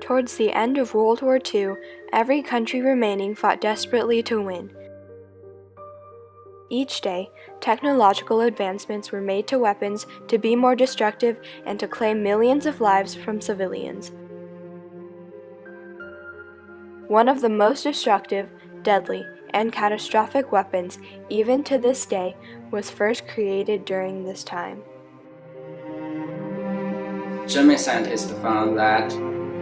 Towards the end of World War II, every country remaining fought desperately to win. Each day, technological advancements were made to weapons to be more destructive and to claim millions of lives from civilians. One of the most destructive, deadly, and catastrophic weapons, even to this day, was first created during this time. German scientists found that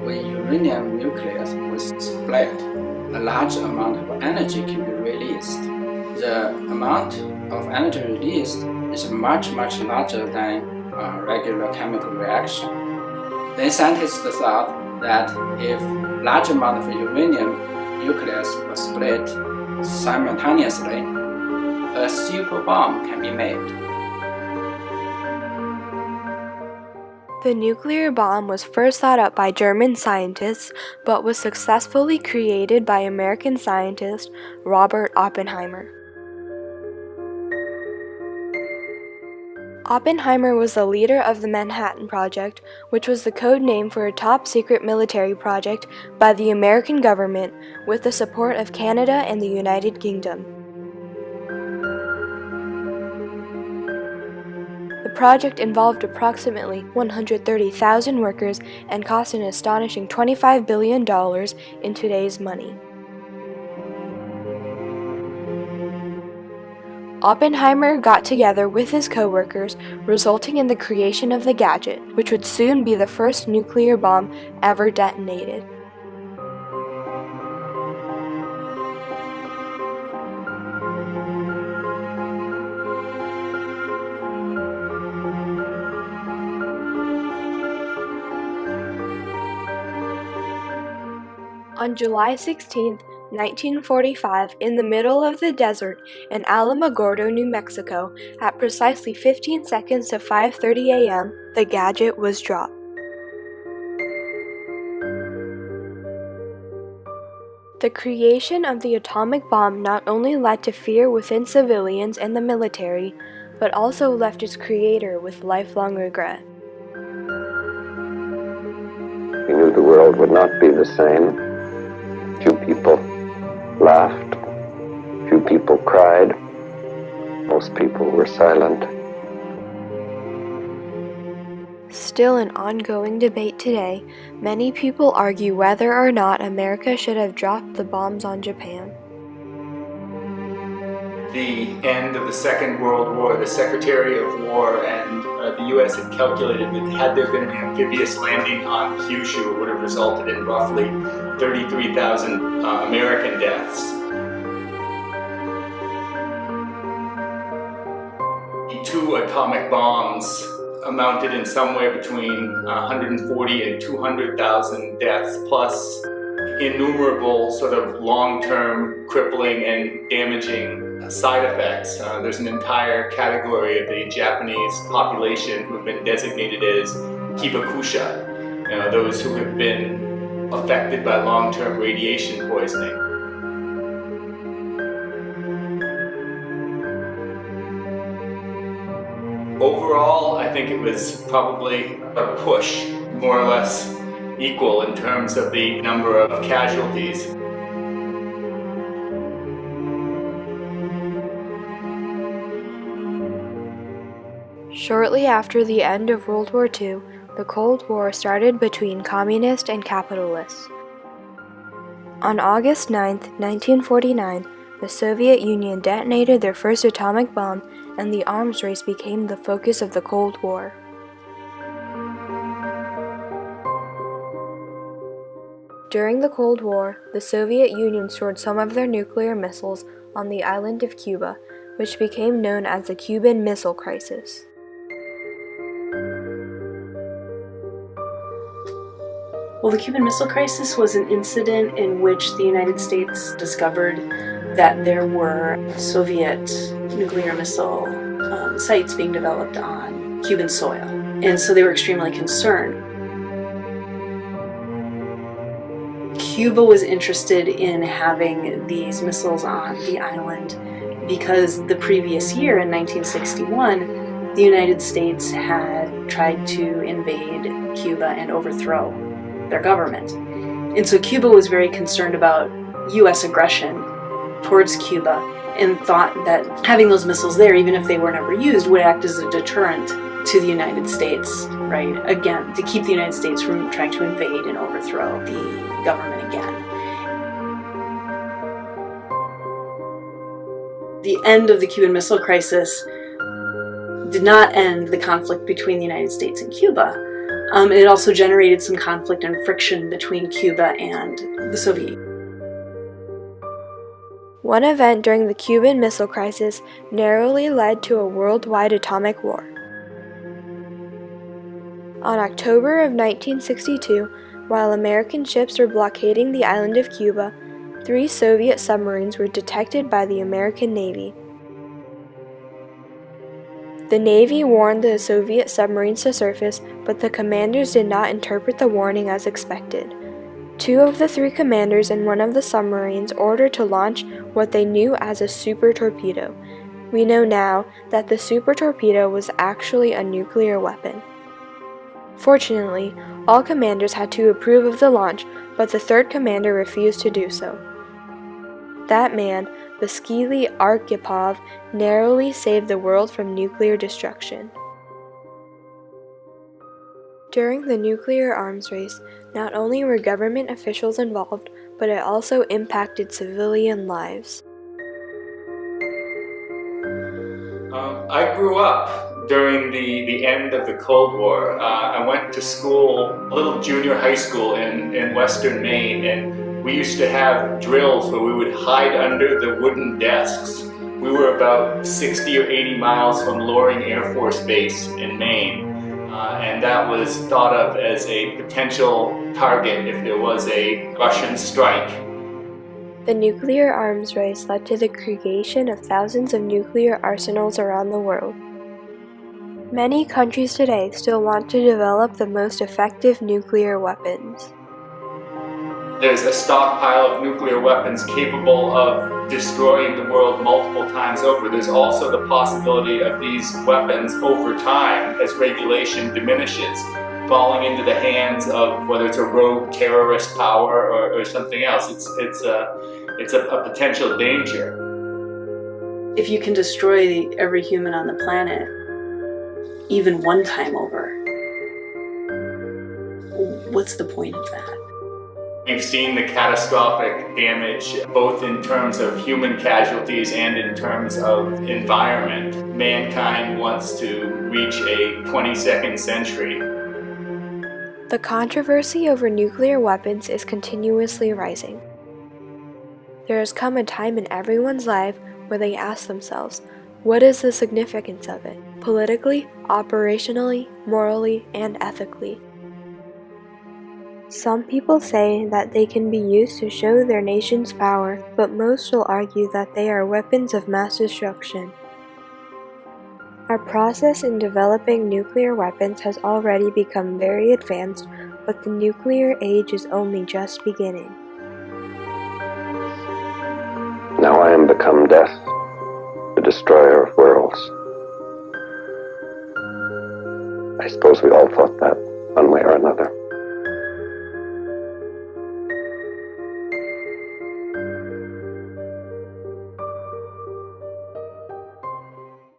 when uranium nucleus was split, a large amount of energy can be released. The amount of energy released is much larger than a regular chemical reaction. Then scientists thought that if large amount of uranium nucleus was split simultaneously, a super bomb can be made. The nuclear bomb was first thought up by German scientists, but was successfully created by American scientist Robert Oppenheimer. Oppenheimer was the leader of the Manhattan Project, which was the code name for a top-secret military project by the American government with the support of Canada and the United Kingdom. The project involved approximately 130,000 workers and cost an astonishing $25 billion in today's money. Oppenheimer got together with his co-workers, resulting in the creation of the gadget, which would soon be the first nuclear bomb ever detonated. On July 16, 1945, in the middle of the desert in Alamogordo, New Mexico, at precisely 15 seconds to 5:30 a.m., the gadget was dropped. The creation of the atomic bomb not only led to fear within civilians and the military, but also left its creator with lifelong regret. He knew the world would not be the same. Few people laughed, few people cried, most people were silent. Still an ongoing debate today, many people argue whether or not America should have dropped the bombs on Japan. The end of the Second World War, the Secretary of War and the U.S. had calculated that had there been an amphibious landing on Kyushu, it would have resulted in roughly 33,000 American deaths. The two atomic bombs amounted in somewhere between 140 and 200,000 deaths, plus innumerable sort of long-term crippling and damaging side effects. There's an entire category of the Japanese population who have been designated as hibakusha, those who have been affected by long-term radiation poisoning. Overall, I think it was probably a push, more or less equal in terms of the number of casualties. Shortly after the end of World War II, the Cold War started between communists and capitalists. On August 9, 1949, the Soviet Union detonated their first atomic bomb, and the arms race became the focus of the Cold War. During the Cold War, the Soviet Union stored some of their nuclear missiles on the island of Cuba, which became known as the Cuban Missile Crisis. Well, the Cuban Missile Crisis was an incident in which the United States discovered that there were Soviet nuclear missile sites being developed on Cuban soil, and so they were extremely concerned. Cuba was interested in having these missiles on the island because the previous year, in 1961, the United States had tried to invade Cuba and overthrow their government. And so Cuba was very concerned about U.S. aggression towards Cuba and thought that having those missiles there, even if they were never used, would act as a deterrent to the United States, right? Again, to keep the United States from trying to invade and overthrow the government again. The end of the Cuban Missile Crisis did not end the conflict between the United States and Cuba. It also generated some conflict and friction between Cuba and the Soviet Union. One event during the Cuban Missile Crisis narrowly led to a worldwide atomic war. On October of 1962, while American ships were blockading the island of Cuba, 3 Soviet submarines were detected by the American Navy. The Navy warned the Soviet submarines to surface, but the commanders did not interpret the warning as expected. 2 of the 3 commanders in one of the submarines ordered to launch what they knew as a super torpedo. We know now that the super torpedo was actually a nuclear weapon. Fortunately, all commanders had to approve of the launch, but the 3rd commander refused to do so. That man, Vasily Arkhipov, narrowly saved the world from nuclear destruction. During the nuclear arms race, not only were government officials involved, but it also impacted civilian lives. I grew up during the end of the Cold War. I went to school, a little junior high school in western Maine, and we used to have drills where we would hide under the wooden desks. We were about 60 or 80 miles from Loring Air Force Base in Maine, and that was thought of as a potential target if there was a Russian strike. The nuclear arms race led to the creation of thousands of nuclear arsenals around the world. Many countries today still want to develop the most effective nuclear weapons. There's a stockpile of nuclear weapons capable of destroying the world multiple times over. There's also the possibility of these weapons over time, as regulation diminishes, falling into the hands of whether it's a rogue terrorist power or something else. It's a potential danger. If you can destroy every human on the planet, even one time over, what's the point of that? We've seen the catastrophic damage, both in terms of human casualties and in terms of environment. Mankind wants to reach a 22nd century. The controversy over nuclear weapons is continuously rising. There has come a time in everyone's life where they ask themselves, what is the significance of it? Politically, operationally, morally, and ethically. Some people say that they can be used to show their nation's power, but most will argue that they are weapons of mass destruction. Our process in developing nuclear weapons has already become very advanced, but the nuclear age is only just beginning. Now I am become death, the destroyer of worlds. I suppose we all thought that, one way or another.